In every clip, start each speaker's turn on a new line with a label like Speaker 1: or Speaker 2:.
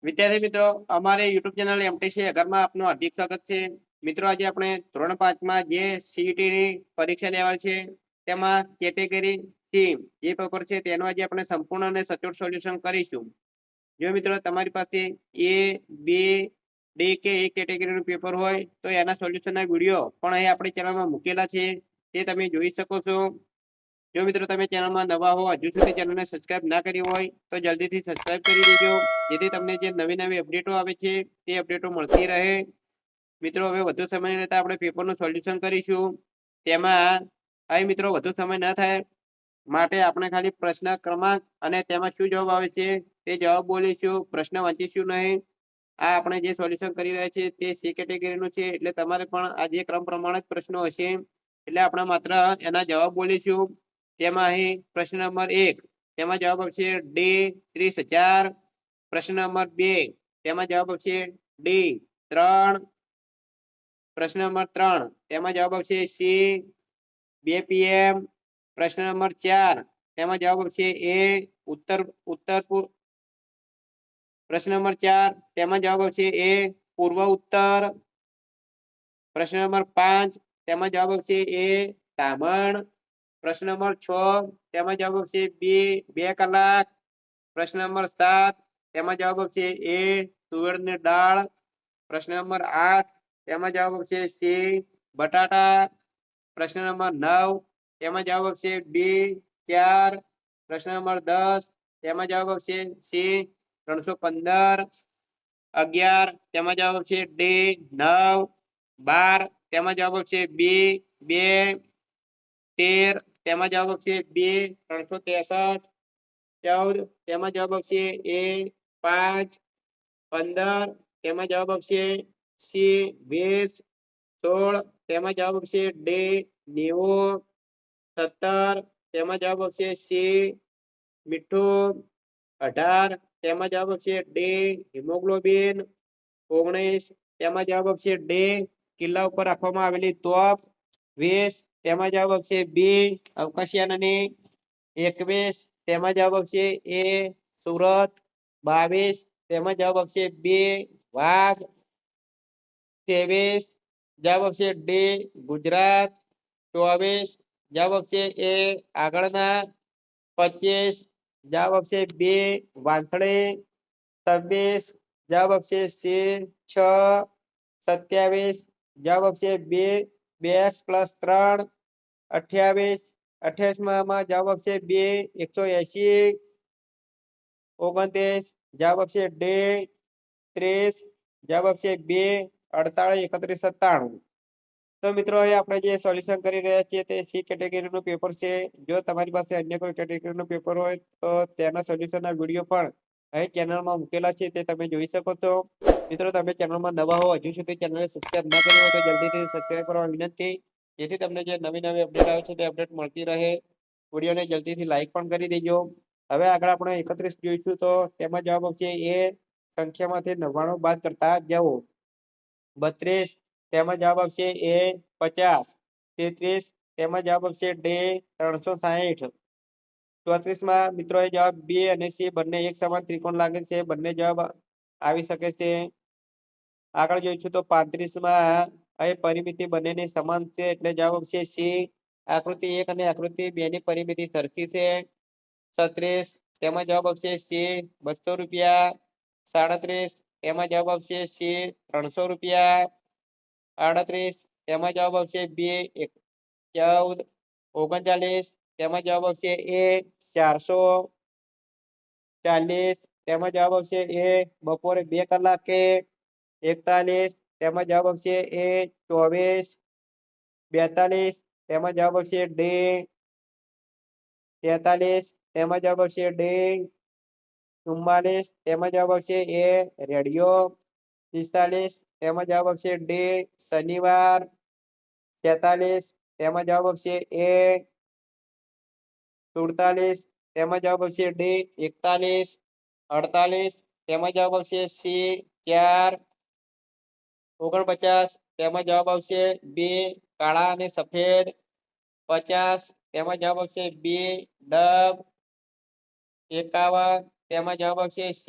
Speaker 1: વિદ્યાર્થી મિત્રો, અમારે યુટ્યુબ ચેનલ એમટીસી અગરમાં આપનું હાર્દિક સ્વાગત છે. મિત્રો, આજે આપણે ધોરણ 5માં જે સીઈટી ની પરીક્ષા લેવાય છે તેમાં કેટેગરી સી જે પેપર છે તેનું આજે આપણે સંપૂર્ણ અને સચોટ સોલ્યુશન કરીશું. જો મિત્રો તમારી પાસે એ, બી, ડી કે એ કેટેગરીનું પેપર હોય તો એના સોલ્યુશનના વિડીયો પણ અહીં આપણી ચેનલમાં મૂકેલા છે, તે તમે જોઈ શકો છો. જો મિત્રો તમે ચેનલમાં નવા હો, હજુ સુધી ચેનલને સબસ્ક્રાઇબ ના કરી હોય તો જલ્દીથી સબસ્ક્રાઇબ કરી દેજો, જેથી તમને જે નવી અપડેટો આવે છે તે અપડેટો મળતી રહે. મિત્રો, હવે વધુ સમય લેતા આપણે પેપરનું સોલ્યુશન કરીશું. તેમાં અહીં મિત્રો વધુ સમય ન થાય માટે આપણે ખાલી પ્રશ્ન ક્રમાંક અને તેમાં શું જવાબ આવે છે તે જવાબ બોલીશું, પ્રશ્ન વાંચીશું નહીં. આ આપણે જે સોલ્યુશન કરી રહ્યા છીએ તે સી કેટેગરીનું છે, એટલે તમારે પણ આ જે ક્રમ પ્રમાણે જ પ્રશ્નો હશે, એટલે આપણે માત્ર એના જવાબ બોલીશું. તેમાં અહીં પ્રશ્ન નંબર 1 તેમાં જવાબ આવશે ડી 30,000. પ્રશ્ન નંબર 2 તેમાં જવાબ આવશે ડી 3. પ્રશ્ન નંબર 3 તેમાં જવાબ આવશે સી 2 PM. પ્રશ્ન નંબર 4 તેમાં જવાબ આવશે એ ઉત્તર પૂર્વ. પ્રશ્ન નંબર 4 તેમાં જવાબ આવશે એ પૂર્વ ઉત્તર. પ્રશ્ન નંબર 5 તેમાં જવાબ આવશે એ તામણ. પ્રશ્ન નંબર 6 તેમાં જવાબ આવશે બી 2 કલાક. પ્રશ્ન નંબર 7 તેમાં જવાબ આવશે એ તુવેરની દાળ. પ્રશ્ન નંબર 8 તેમાં જવાબ આવશે સી બટાટા. પ્રશ્ન નંબર 9 તેમાં જવાબ આવશે બી 4. પ્રશ્ન નંબર 10 તેમાં જવાબ આવશે સી 315. 11 તેમાં જવાબ આવશે ડી 9. 12 તેમાં જવાબ આવશે બી 2. 13 તેમાં જવાબ આવશે બી 363. 14 તેમાં જવાબ આવશે એ 5. 15 તેમાં જવાબ આવશે સી 20. 16 તેમાં જવાબ આવશે ડી 90. 17 તેમાં જવાબ આવશે સી મીઠું. 18 તેમાં જવાબ આવશે ડી હિમોગ્લોબિન. 19 તેમાં જવાબ આવશે ડી કિલ્લા ઉપર રાખવામાં આવેલી તોપ. 20 તેમાં જવાબ આવશે બી અવકાશયાનની. 21 તેમાં જવાબ આવશે એ સુરત. 22 તેમાં જવાબ આવશે બી વાઘ. 23 જવાબ આવશે ડી ગુજરાત. 24 જવાબ આવશે એ આગળના. 25 જવાબ આવશે બી વાંસળી. 26 જવાબ આવશે સી 6. 27 જવાબ આવશે બી 2x+3. 28 માં જવાબ આવશે બી 180. 29 જવાબ આવશે ડી 30. જવાબ આવશે બી 48, 31, 97. તો મિત્રો, અહીં આપણે જે સોલ્યુશન કરી રહ્યા છીએ તે સી કેટેગરીનું પેપર છે. જો તમારી પાસે અન્ય કોઈ કેટેગરીનું પેપર હોય તો તેના સોલ્યુશનના વિડીયો પણ અહીં ચેનલમાં મૂકેલા છે, તે તમે જોઈ શકો છો. મિત્રો, તમે ચેનલમાં નવા હો, હજુ સુધી ચેનલને સબસ્ક્રાઇબ ના કરી હોય તો જલ્દીથી સબસ્ક્રાઇબ કરવા વિનંતી, જેથી તમને જે નવી અપડેટ આવે છે તે અપડેટ મળતી રહે. વિડીયોને જલ્દીથી લાઈક પણ કરી દેજો. હવે આગળ આપણે 31 જોઈશું, તો તેમાં જવાબ આવશે એ સંખ્યામાંથી 99 બાદ કરતા જવો. 32 તેમાં જવાબ આવશે એ 50. 33 તેમાં જવાબ આવશે ડી 360. 34 માં મિત્રો જવાબ બી અને સી બંને એક સમાન ત્રિકોણ લાગે છે, બંને જવાબ આવી શકે છે. આગળ જોઈશું તો 35 માં અહીં પરિમિતિ બંનેની સમાન છે, એટલે જવાબ આવશે સી. આકૃતિ 1 અને આકૃતિ 2 ની પરિમિતિ સરખી છે. 36 તેમાં જવાબ આવશે સી 200 રૂપિયા. 37 તેમાં જવાબ આવશે સી 300 રૂપિયા. 38 તેમાં જવાબ આવશે બી 14. 39 તેમાં જવાબ આવશે એ 400. 40 તેમાં જવાબ આવશે એ બપોરે 2 કલાકે. 41 તેમાં જવાબ આવશે એ 24. 42 તેમાં જવાબ આવશે ડી 43. તેમાં જવાબ આવશે ડી 44. તેમાં જવાબ આવશે એ રેડિયો. 45 તેમાં જવાબ આવશે ડી શનિવાર. 46 તેમાં જવાબ આવશે એ 47. તેમાં જવાબ આવશે ડી 41. 48 તેમાં જવાબ આવશે સી 4. 49 તેમાં જવાબ આવશે બી કાળા અને સફેદ. 50 તેમાં જવાબ આવશે બી ડબ. 51 તેમાં જવાબ આવશે C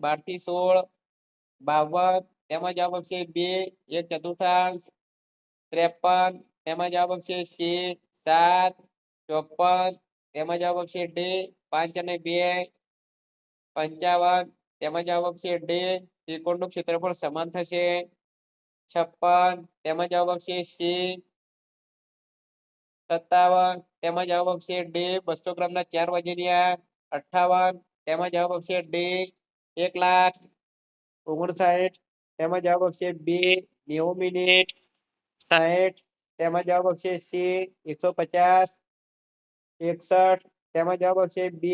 Speaker 1: 12 થી 16, 52 તેમાં જવાબ આવશે 2 1/4, 53 તેમાં જવાબ આવશે C 7, 54 તેમાં જવાબ આવશે D 5 અને 2, 55 તેમાં જવાબ આવશે D ત્રિકોણનું ક્ષેત્રફળ સમાન થશે, 56 તેમાં જવાબ આવશે C 57 તેમાં જવાબ આવશે D 200 ગ્રામના 4 વજનિયા, 58 તેમાં જવાબ આવશે D 1,59,000 તેમાં જવાબ આવશે B 90 મિનિટ, 60 તેમાં જવાબ આવશે C 150, 61 તેમાં જવાબ આવશે B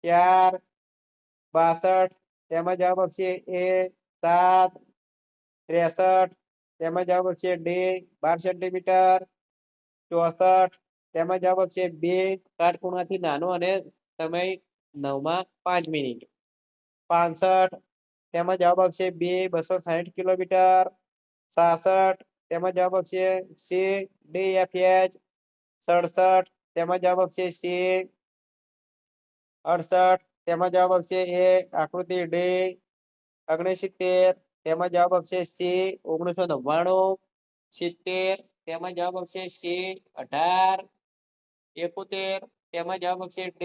Speaker 1: 4, 62 તેમાં જવાબ આવશે A 7, 63 તેમાં જવાબ આવશે D 12 સેન્ટીમીટર, 64 તેમાં જવાબ આવશે 2 કાટખૂણાથી નાનો અને સમય 9 5 મિનિટ, 65 તેમાં જવાબ આવશે B 260 કિલોમીટર, 66 તેમાં જવાબ આવશે C DFH, 67 તેમાં જવાબ આવશે C, 68 તેમાં જવાબ આવશે A આકૃતિ D, 69 તેમાં જવાબ આવશે C 1999, 70 તેમાં જવાબ આવશે C 18, 71 તેમાં જવાબ આવશે D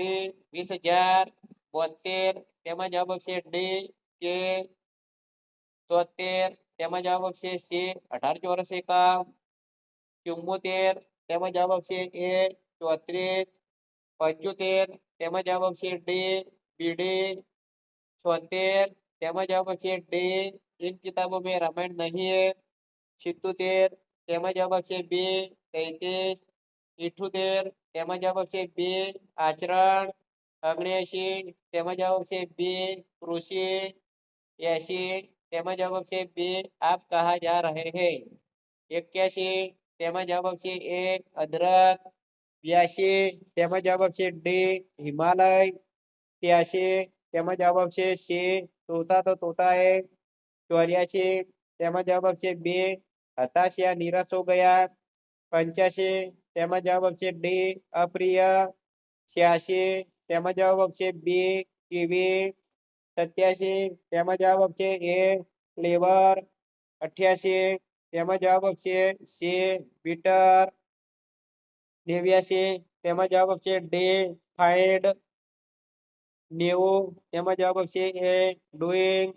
Speaker 1: 20,000, 72 તેમાં જવાબ આવશે D K, 73 તેમાં જવાબ આવશે C 18 ચોરસ એકમ, 74 તેમાં જવાબ આવશે A 34, 75 તેમાં જવાબ આવશે D BD, 76 તેમાં જવાબ આવશે D इन किताबों में रामायण नहीं है, 77 તેમાં જવાબ આવશે B 33, 78 તેમાં જવાબ આવશે B આચરણ, 79 તેમાં જવાબ આવશે B કૃષિ, 80 તેમાં જવાબ આવશે B आप कहाँ जा रहे हैं, 81 તેમાં જવાબ આવશે A અદરક, 82 તેમાં જવાબ આવશે D હિમાલય, 83 તેમાં જવાબ આવશે C तोता तो तोता है, 84 તેમાં જવાબ આવશે B હતાશ या નિરાશ हो गया, 85 તેમાં જવાબ આવશે D અપ્રિય, 86 તેમાં જવાબ આવશે B ટીવી, 87 તેમાં જવાબ આવશે A લેબર, 88 તેમાં જવાબ આવશે C બીટર, 89 તેમાં જવાબ આવશે D ફાઇન્ડ, 90 તેમાં જવાબ આવશે A ડુઈંગ,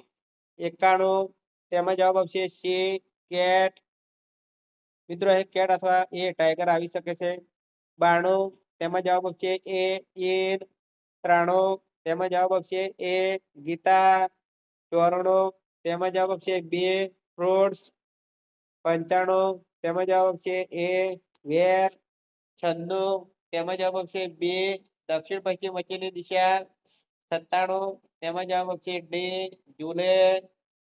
Speaker 1: 91 તેમાં જવાબ આવશે C કેટ, મિત્રો એ કેટ અથવા એ ટાઈગર આવી શકે છે, 92 તેમાં જવાબ આવશે A ઈદ, 93 તેમાં જવાબ આવશે A ગીતા, 94 તેમાં જવાબ આવશે B ફ્રૂટ્સ, 95 તેમાં જવાબ આવશે A વેર, 96 તેમાં જવાબ આવશે B દક્ષિણ પશ્ચિમ વચ્ચેની દિશા, 97 તેમાં જવાબ આવશે D જુલે,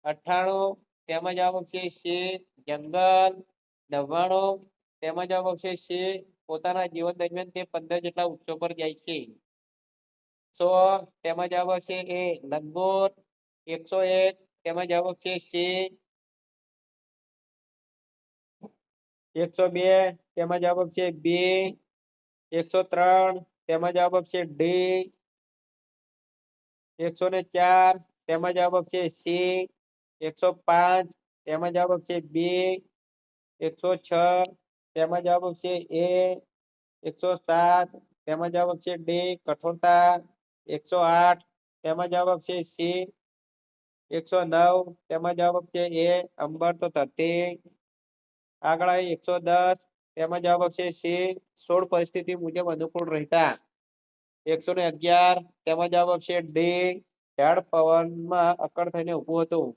Speaker 1: 98 તેમાં જવાબ આવશે C જંગલ, 99 તેમાં જવાબ આવશે C પોતાના જીવન દરમિયાન તે 15 જેટલા વૃક્ષો પર જાય છે, 100 તેમાં જવાબ આવશે A લંગોટ, 101 તેમાં જવાબ આવશે C, 102 તેમાં જવાબ આવશે B, 103 તેમાં જવાબ આવશે D, 104 તેમાં જવાબ આવશે C, 105 તેમાં જવાબ આવશે B, 106 તેમાં જવાબ આવશે A, 107 તેમાં જવાબ આવશે D કઠોરતા, 108 તેમાં જવાબ આવશે C, 109 તેમાં જવાબ આવશે A અંબર તો ધરતી, આગળ આવી 110 તેમાં જવાબ આવશે C 16 પરિસ્થિતિ મુજબ અનુકૂળ રહેતા, 111 તેમાં જવાબ આવશે D ઝાડ પવનમાં અક્કડ થઈને ઊભું હતું,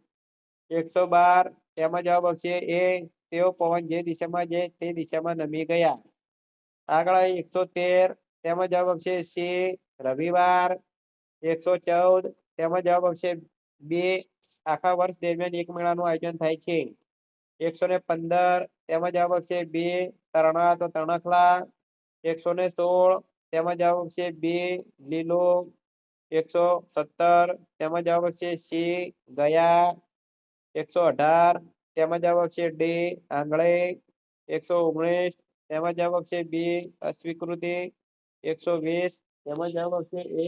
Speaker 1: 112 તેમાં જવાબ આવશે A તેઓ પવન જે દિશામાં જાય તે દિશામાં નમી ગયા, આગળ આવી 113 તેમાં જવાબ આવશે C રવિવાર, 114 તેમાં જવાબ આવશે B આખા વર્ષ દરમિયાન એક મેળાનું આયોજન થાય છે, 115 તેમાં જવાબ આવશે B તરણા તો તણખલા, 116 તેમાં જવાબ આવશે B લીલો, 117 તેમાં જવાબ આવશે C ગયા, 118 તેમાં જવાબ આવશે D આંગળે, 119 તેમાં જવાબ આવશે B અસ્વીકૃતિ, 120 તેમાં જવાબ આવશે A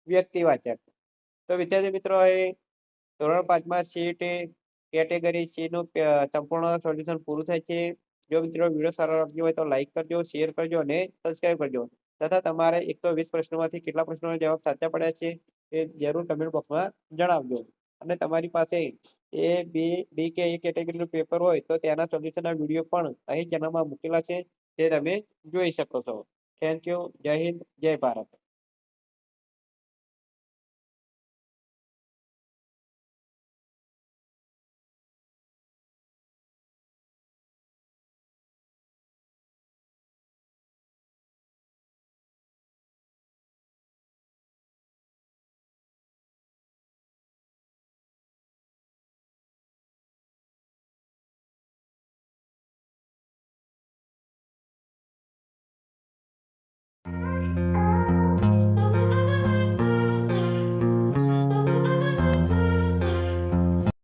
Speaker 1: વ્યક્તિવાચક। તો વિદ્યાર્થી મિત્રો અહીં ધોરણ 5માં સીઈટી કેટેગરી સી નું સંપૂર્ણ સોલ્યુશન પૂરું થાય છે. જો મિત્રો વિડીયો સારો લાગ્યો હોય તો લાઈક કરજો, શેર કરજો અને સબસ્ક્રાઇબ કરજો. તથા તમારે 120 પ્રશ્નોમાંથી કેટલા પ્રશ્નોના જવાબ સાચા પડ્યા છે એ જરૂર કમેન્ટ બોક્સમાં જણાવજો. અને તમારી પાસે એ બી ડી કે એ કેટેગરીનું પેપર હોય તો તેના સોલ્યુશનના વિડીયો પણ અહીં ચેનલમાં મૂકેલા છે તે તમે જોઈ શકો છો. Thank you. જય હિન્દ, જય ભારત.